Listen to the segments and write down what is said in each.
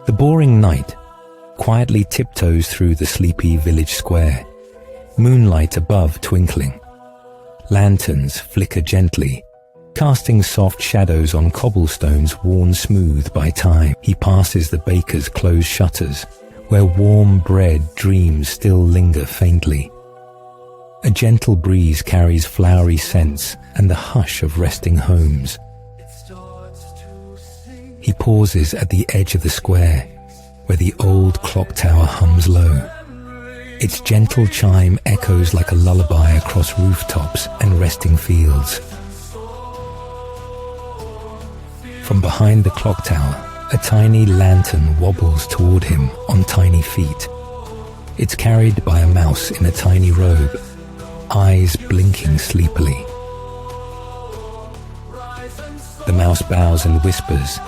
The boring knight quietly tiptoes through the sleepy village square, moonlight above twinkling. Lanterns flicker gently, casting soft shadows on cobblestones worn smooth by time. He passes the baker's closed shutters, where warm bread dreams still linger faintly. A gentle breeze carries flowery scents and the hush of resting homes. He pauses at the edge of the square, where the old clock tower hums low. Its gentle chime echoes like a lullaby across rooftops and resting fields. From behind the clock tower, a tiny lantern wobbles toward him on tiny feet. It's carried by a mouse in a tiny robe, eyes blinking sleepily. The mouse bows and whispers.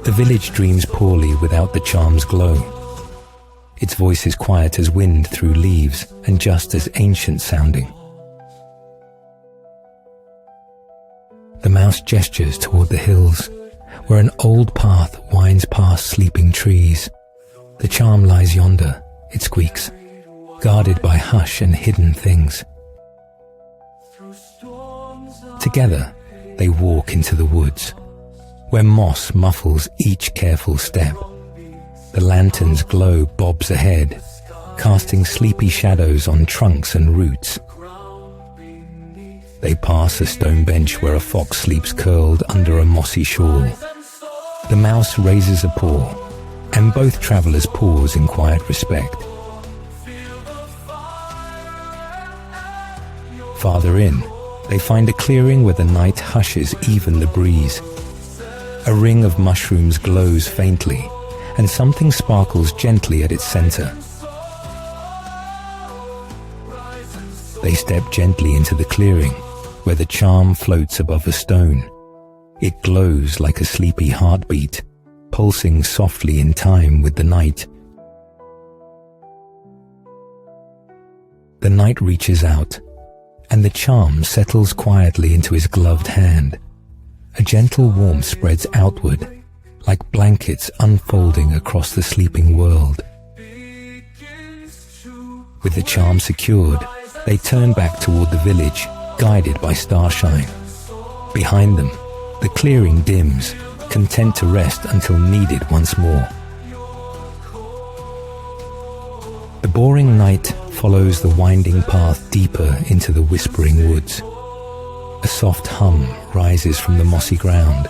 The village dreams poorly without the charm's glow. Its voice is quiet as wind through leaves and just as ancient sounding. The mouse gestures toward the hills, where an old path winds past sleeping trees. The charm lies yonder, it squeaks, guarded by hush and hidden things. Together, they walk into the woods, where moss muffles each careful step. The lantern's glow bobs ahead, casting sleepy shadows on trunks and roots. They pass a stone bench where a fox sleeps curled under a mossy shawl. The mouse raises a paw, and both travelers pause in quiet respect. Farther in, they find a clearing where the night hushes even the breeze. A ring of mushrooms glows faintly, and something sparkles gently at its center. They step gently into the clearing, where the charm floats above a stone. It glows like a sleepy heartbeat, pulsing softly in time with the night. The knight reaches out, and the charm settles quietly into his gloved hand. A gentle warmth spreads outward, like blankets unfolding across the sleeping world. With the charm secured, they turn back toward the village, guided by starshine. Behind them, the clearing dims, content to rest until needed once more. The boring night follows the winding path deeper into the whispering woods. A soft hum rises from the mossy ground,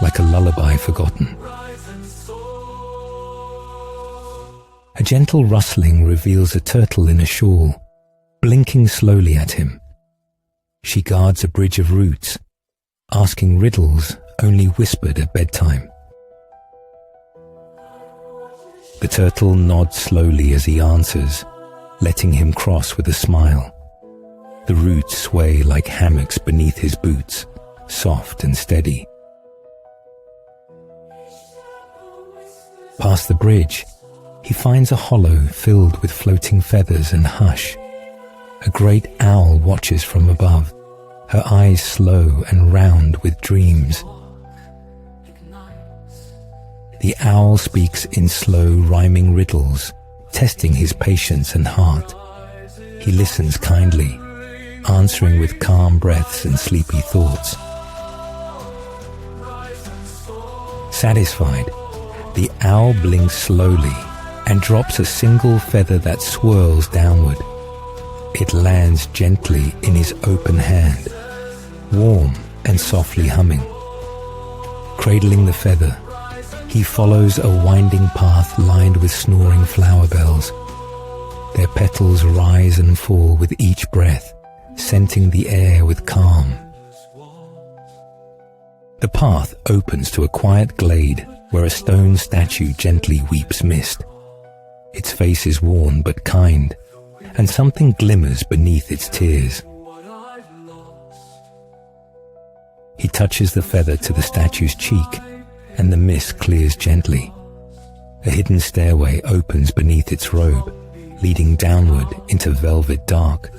like a lullaby forgotten. A gentle rustling reveals a turtle in a shawl, blinking slowly at him. She guards a bridge of roots, asking riddles only whispered at bedtime. The turtle nods slowly as he answers, letting him cross with a smile. The roots sway like hammocks beneath his boots, soft and steady. Past the bridge, he finds a hollow filled with floating feathers and hush. A great owl watches from above, her eyes slow and round with dreams. The owl speaks in slow, rhyming riddles, testing his patience and heart. He listens kindly, answering with calm breaths and sleepy thoughts. Satisfied, the owl blinks slowly and drops a single feather that swirls downward. It lands gently in his open hand, warm and softly humming. Cradling the feather, he follows a winding path lined with snoring flower bells. Their petals rise and fall with each breath, scenting the air with calm. The path opens to a quiet glade where a stone statue gently weeps mist. Its face is worn but kind, and something glimmers beneath its tears. He touches the feather to the statue's cheek, and the mist clears gently. A hidden stairway opens beneath its robe, leading downward into velvet dark.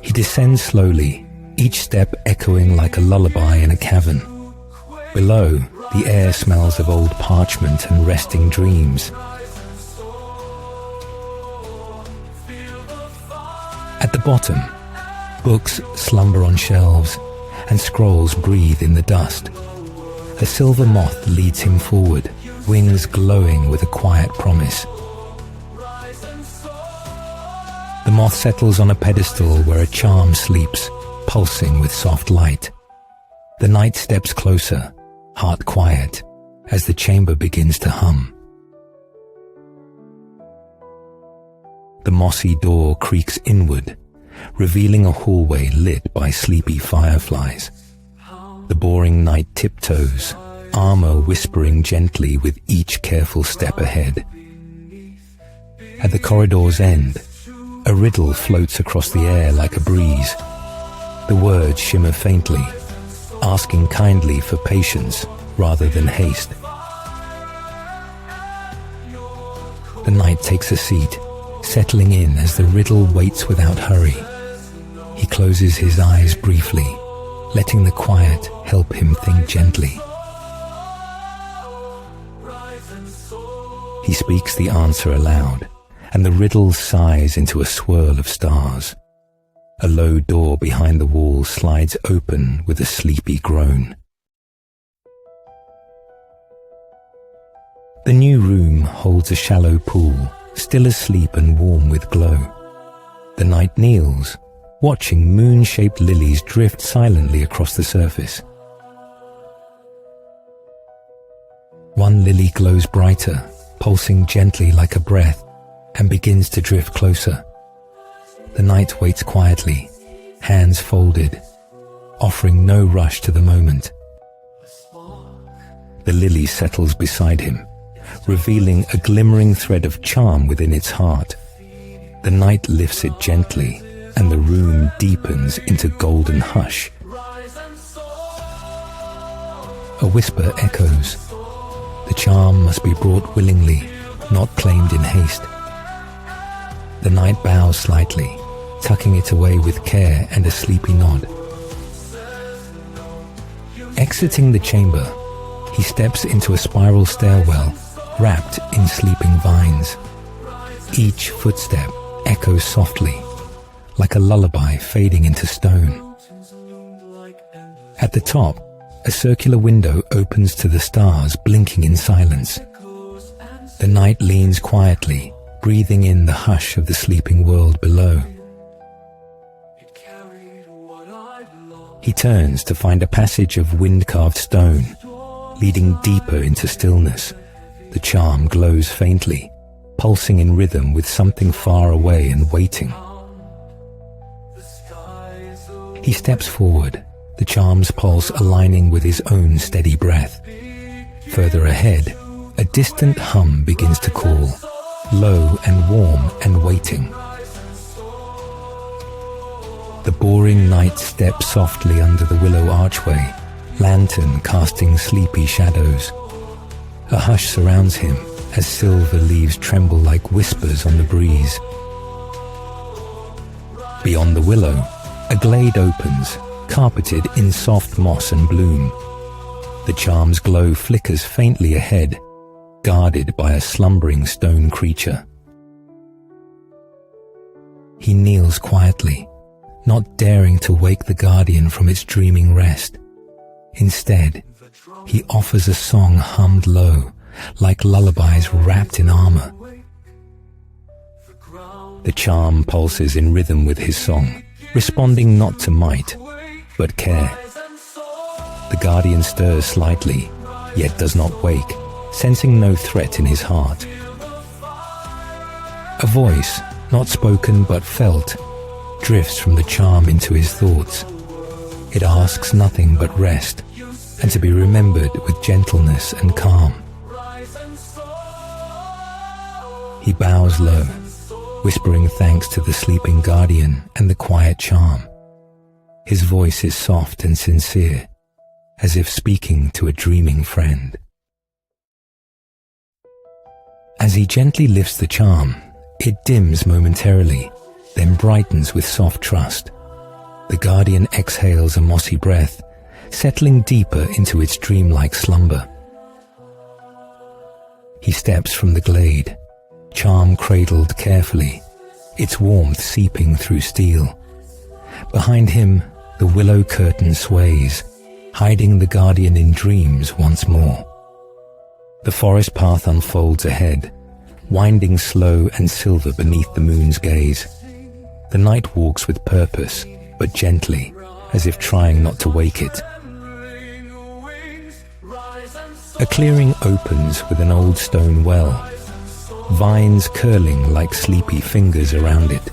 He descends slowly, each step echoing like a lullaby in a cavern. Below, The air smells of old parchment and resting dreams. At the bottom, books slumber on shelves, and scrolls breathe in the dust. A silver moth leads him forward, wings glowing with a quiet promise. The moth settles on a pedestal where a charm sleeps, pulsing with soft light. The knight steps closer, heart quiet, as the chamber begins to hum. The mossy door creaks inward, revealing a hallway lit by sleepy fireflies. The boring knight tiptoes, armor whispering gently with each careful step ahead. At the corridor's end, a riddle floats across the air like a breeze. The words shimmer faintly, asking kindly for patience rather than haste. The knight takes a seat, settling in as the riddle waits without hurry. He closes his eyes briefly, letting the quiet help him think gently. He speaks the answer aloud, and the riddle sighs into a swirl of stars. A low door behind the wall slides open with a sleepy groan. The new room holds a shallow pool, still asleep and warm with glow. The knight kneels, watching moon-shaped lilies drift silently across the surface. One lily glows brighter, pulsing gently like a breath, and begins to drift closer. The knight waits quietly, hands folded, offering no rush to the moment. The lily settles beside him, revealing a glimmering thread of charm within its heart. The knight lifts it gently, and the room deepens into golden hush. A whisper echoes. The charm must be brought willingly, not claimed in haste. The knight bows slightly, tucking it away with care and a sleepy nod. Exiting the chamber, he steps into a spiral stairwell wrapped in sleeping vines. Each footstep echoes softly, like a lullaby fading into stone. At the top, a circular window opens to the stars blinking in silence. The knight leans quietly, breathing in the hush of the sleeping world below. He turns to find a passage of wind-carved stone, leading deeper into stillness. The charm glows faintly, pulsing in rhythm with something far away and waiting. He steps forward, the charm's pulse aligning with his own steady breath. Further ahead, a distant hum begins to call, low and warm and waiting. The boring knight steps softly under the willow archway, lantern casting sleepy shadows. A hush surrounds him as silver leaves tremble like whispers on the breeze. Beyond the willow, a glade opens, carpeted in soft moss and bloom. The charm's glow flickers faintly ahead, guarded by a slumbering stone creature. He kneels quietly, not daring to wake the guardian from its dreaming rest. Instead, he offers a song hummed low, like lullabies wrapped in armor. The charm pulses in rhythm with his song, responding not to might, but care. The guardian stirs slightly, yet does not wake, sensing no threat in his heart. A voice, not spoken but felt, drifts from the charm into his thoughts. It asks nothing but rest, and to be remembered with gentleness and calm. He bows low, whispering thanks to the sleeping guardian and the quiet charm. His voice is soft and sincere, as if speaking to a dreaming friend. As he gently lifts the charm, it dims momentarily, then brightens with soft trust. The guardian exhales a mossy breath, settling deeper into its dreamlike slumber. He steps from the glade, charm cradled carefully, its warmth seeping through steel. Behind him, the willow curtain sways, hiding the guardian in dreams once more. The forest path unfolds ahead, winding slow and silver beneath the moon's gaze. The night walks with purpose, but gently, as if trying not to wake it. A clearing opens with an old stone well, vines curling like sleepy fingers around it.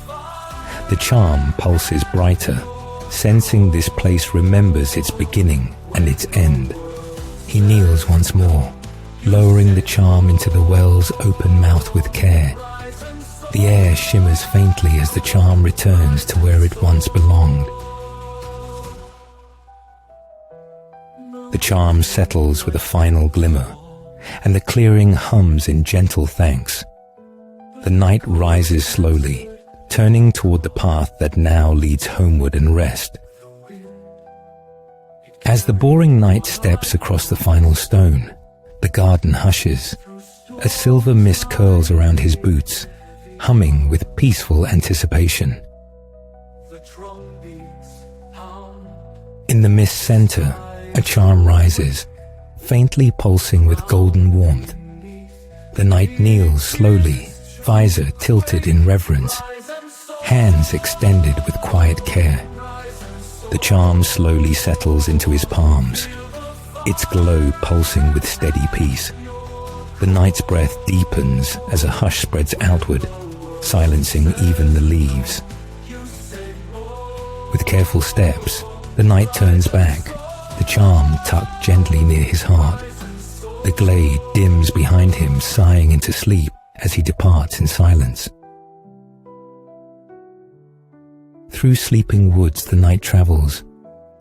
The charm pulses brighter, sensing this place remembers its beginning and its end. He kneels once more, lowering the charm into the well's open mouth with care. The air shimmers faintly as the charm returns to where it once belonged. The charm settles with a final glimmer, and the clearing hums in gentle thanks. The night rises slowly, turning toward the path that now leads homeward and rest. As the boring knight steps across the final stone, the garden hushes. A silver mist curls around his boots, humming with peaceful anticipation. In the mist center, a charm rises, faintly pulsing with golden warmth. The knight kneels slowly, visor tilted in reverence, hands extended with quiet care. The charm slowly settles into his palms, its glow pulsing with steady peace. The knight's breath deepens as a hush spreads outward, silencing even the leaves. With careful steps, the knight turns back, the charm tucked gently near his heart. The glade dims behind him, sighing into sleep as he departs in silence. Through sleeping woods the knight travels,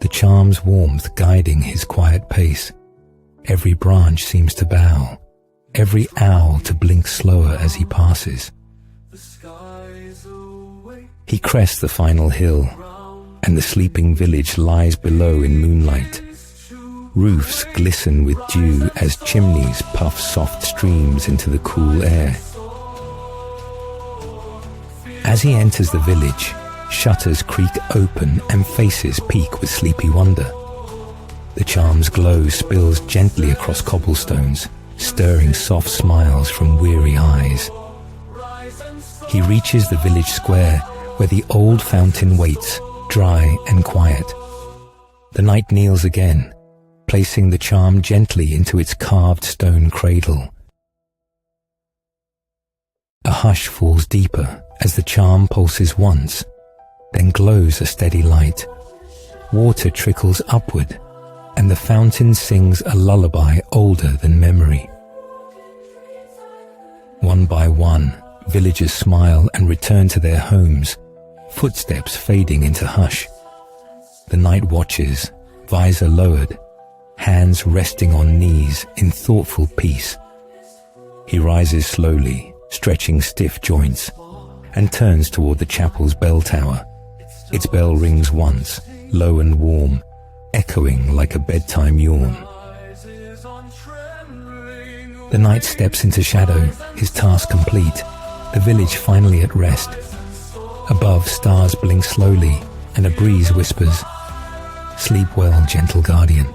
the charm's warmth guiding his quiet pace. Every branch seems to bow, every owl to blink slower as he passes. He crests the final hill, and the sleeping village lies below in moonlight. Roofs glisten with dew as chimneys puff soft streams into the cool air. As he enters the village, shutters creak open and faces peek with sleepy wonder. The charm's glow spills gently across cobblestones, stirring soft smiles from weary eyes. He reaches the village square where the old fountain waits, dry and quiet. The knight kneels again, placing the charm gently into its carved stone cradle. A hush falls deeper as the charm pulses once, then glows a steady light. Water trickles upward, and the fountain sings a lullaby older than memory. One by one, villagers smile and return to their homes, footsteps fading into hush. The knight watches, visor lowered, hands resting on knees in thoughtful peace. He rises slowly, stretching stiff joints, and turns toward the chapel's bell tower. Its bell rings once, low and warm, echoing like a bedtime yawn. The knight steps into shadow, his task complete, the village finally at rest. Above, stars blink slowly, and a breeze whispers, "Sleep well, gentle guardian."